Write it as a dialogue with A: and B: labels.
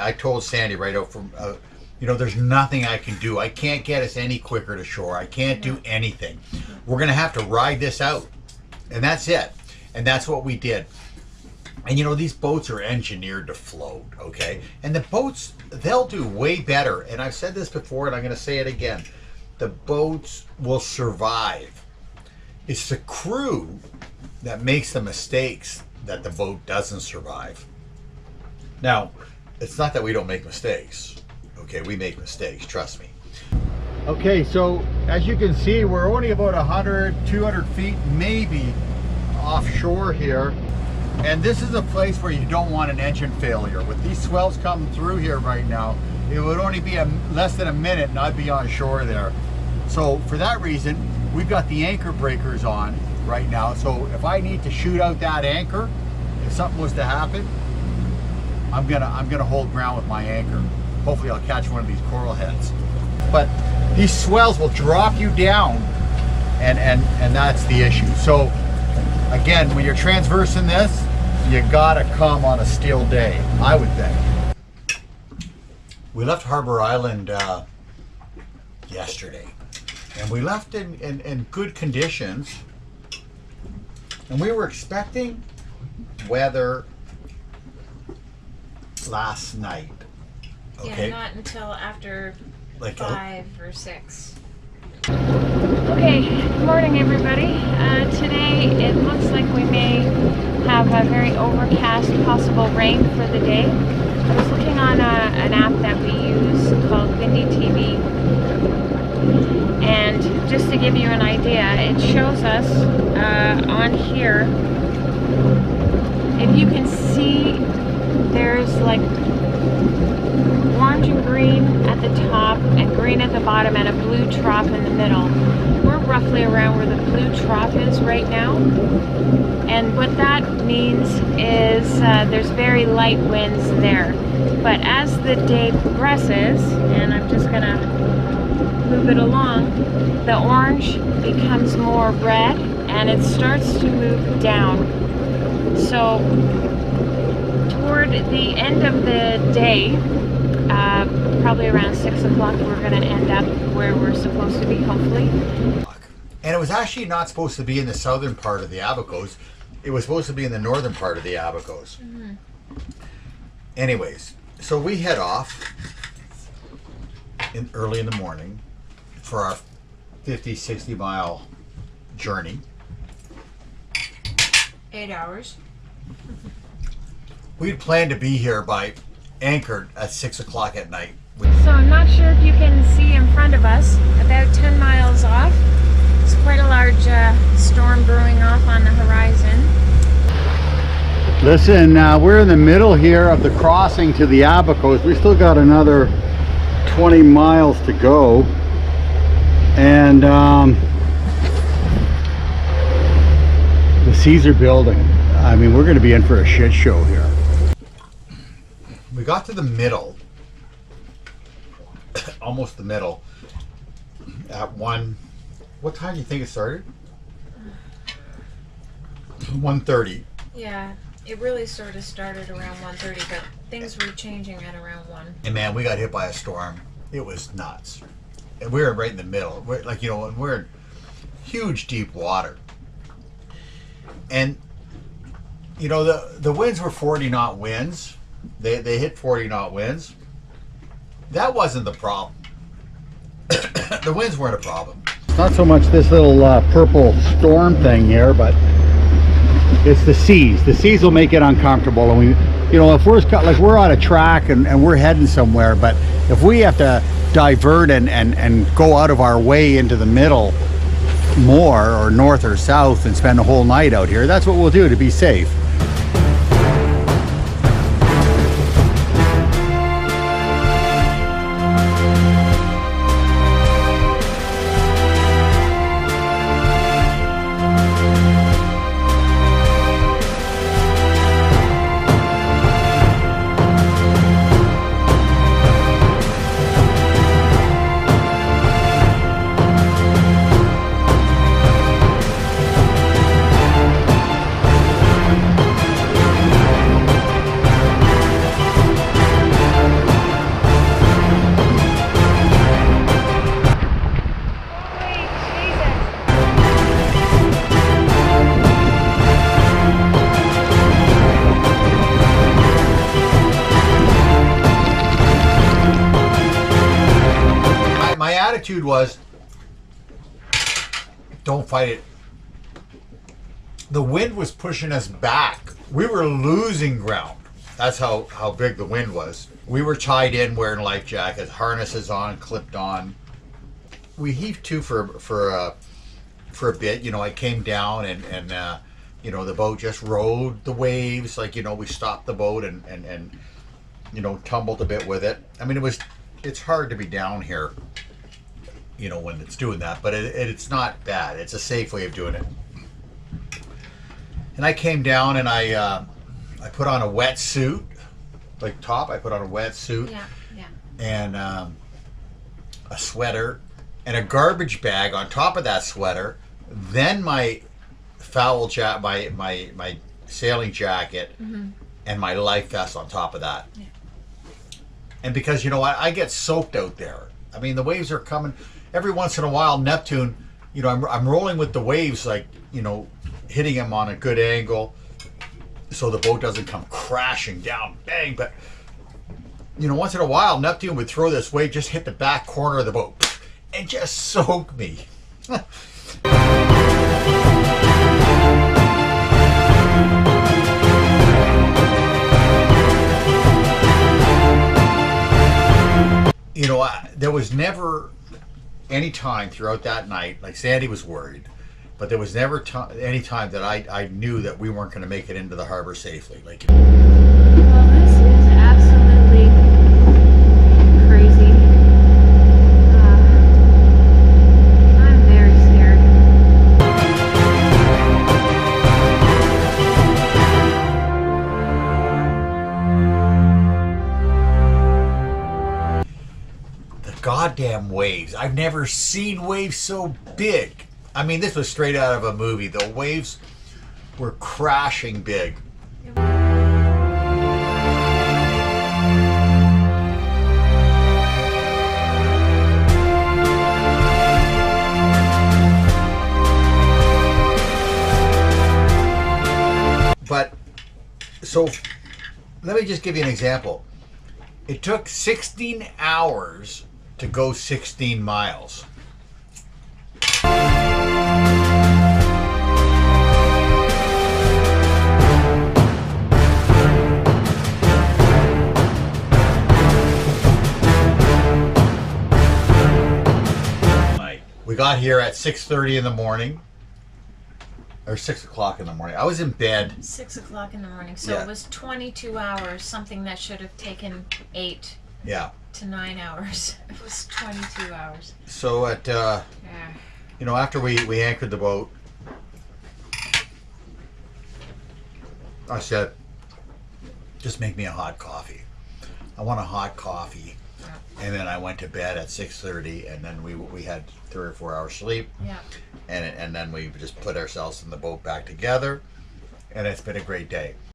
A: I told Sandy right out from, there's nothing I can do. I can't get us any quicker to shore. I can't do anything. We're going to have to ride this out. And that's it. And that's what we did. And these boats are engineered to float, okay? And the boats, they'll do way better. And I've said this before, and I'm going to say it again. The boats will survive. It's the crew that makes the mistakes that the boat doesn't survive. Now, it's not that we don't make mistakes, okay? We make mistakes, trust me. Okay, so as you can see, we're only about 100, 200 feet maybe offshore here. And this is a place where you don't want an engine failure. With these swells coming through here right now, it would only be less than a minute and I'd be on shore there. So for that reason, we've got the anchor breakers on right now. So if I need to shoot out that anchor, if something was to happen, I'm gonna hold ground with my anchor. Hopefully I'll catch one of these coral heads. But these swells will drop you down, and that's the issue. So again, when you're transversing this, you gotta come on a still day, I would think. We left Harbor Island yesterday, and we left in good conditions, and we were expecting weather last night. Okay.
B: Yeah, not until after
A: like
B: 5 or 6.
C: Okay, good morning everybody. Today it looks like we may have a very overcast possible rain for the day. I was looking on an app that we use called Windy TV, and just to give you an idea, it shows us on here, if you can see, there's like orange and green at the top and green at the bottom and a blue trough in the middle. We're roughly around where the blue trough is right now, and what that means is there's very light winds there. But as the day progresses, and I'm just gonna move it along, the orange becomes more red and it starts to move down. So toward the end of the day, probably around 6 o'clock, we're going to end up where we're supposed to be, hopefully.
A: And it was actually not supposed to be in the southern part of the Abacos. It was supposed to be in the northern part of the Abacos. Mm-hmm. Anyways, so we head off early in the morning for our 50, 60 mile journey.
B: 8 hours.
A: We'd planned to be here by anchored at 6 o'clock at night.
C: So I'm not sure if you can see in front of us, about 10 miles off. It's quite a large storm brewing off on the horizon.
A: Listen, we're in the middle here of the crossing to the Abacos. We still got another 20 miles to go. And the seas are building. I mean, we're going to be in for a shit show here. We got to the middle, almost the middle, at what time do you think it started? 1:30.
B: Yeah, it really sort of started around 1:30, but things were changing at around 1.
A: And man, we got hit by a storm. It was nuts. And we were right in the middle. We're in huge deep water. And the winds were 40 knot winds. They hit 40 knot winds. That wasn't the problem. The winds weren't a problem. It's not so much this little purple storm thing here, but it's the seas. The seas will make it uncomfortable. And if we're on a track and we're heading somewhere, but if we have to divert and go out of our way into the middle more, or north or south, and spend a whole night out here, that's what we'll do to be safe. attitude was, don't fight it. The wind was pushing us back. We were losing ground. That's how big the wind was. We were tied in, wearing life jackets, harnesses on, clipped on. We heaved to for a bit. You know, I came down and you know, the boat just rode the waves. Like, you know, we stopped the boat and you know, tumbled a bit with it. I mean, it's hard to be down here, you know, when it's doing that, but it's not bad. It's a safe way of doing it. And I came down and I put on a wetsuit, like top. I put on a wetsuit, and a sweater and a garbage bag on top of that sweater. Then my foul jacket, my sailing jacket, and my life vest on top of that. Yeah. And because, you know, I get soaked out there. I mean, the waves are coming every once in a while. Neptune, you know, I'm rolling with the waves, like, you know, hitting them on a good angle so the boat doesn't come crashing down, bang. But, you know, once in a while, Neptune would throw this wave, just hit the back corner of the boat and just soak me. You know, there was never any time throughout that night, like Sandy was worried, but there was never any time that I knew that we weren't going to make it into the harbor safely. Like,
C: well, this is absolutely crazy. I'm very scared.
A: the goddamn waves. I've never seen waves so big. I mean, this was straight out of a movie. The waves were crashing big. But, so, let me just give you an example. It took 16 hours to go 16 miles. We got here at 6:30 in the morning, or 6 o'clock in the morning. I was in bed.
B: 6 o'clock in the morning. So
A: Yeah.
B: it was 22 hours, something that should have taken 8
A: Yeah.
B: to 9 hours. It was 22 hours.
A: So at,
B: Yeah.
A: you know, after we anchored the boat, I said, just make me a hot coffee. I want a hot coffee. And then I went to bed at 6:30, and then we had 3 or 4 hours sleep.
B: Yeah.
A: And then we just put ourselves in the boat back together, and it's been a great day.